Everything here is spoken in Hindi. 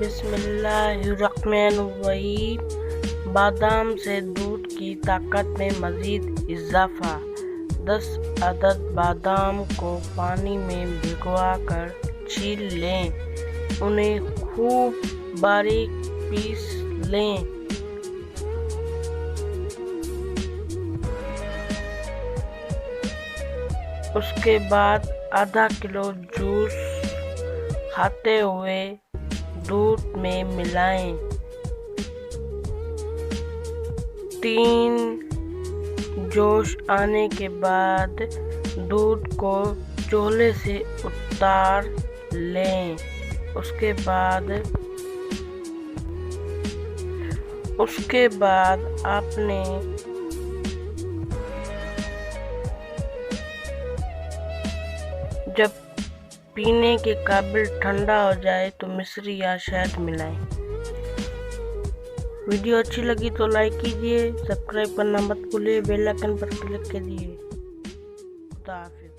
बिस्मिल्लाहिर्रहमानिर्रहीम। बादाम से दूध की ताकत में मज़ीद इजाफ़ा। 10 अदद बादाम को पानी में भिगोकर छील लें, उन्हें खूब बारीक पीस लें। उसके बाद आधा किलो जूस खाते हुए दूध में मिलाएं। 3 जोश आने के बाद दूध को चूल्हे से उतार लें। उसके बाद आपने जब पीने के काबिल ठंडा हो जाए तो मिश्री या शहद मिलाएं। वीडियो अच्छी लगी तो लाइक कीजिए, सब्सक्राइब करना मत भूलिए, बेल आइकन पर क्लिक कीजिए। खुदा हाफिज़।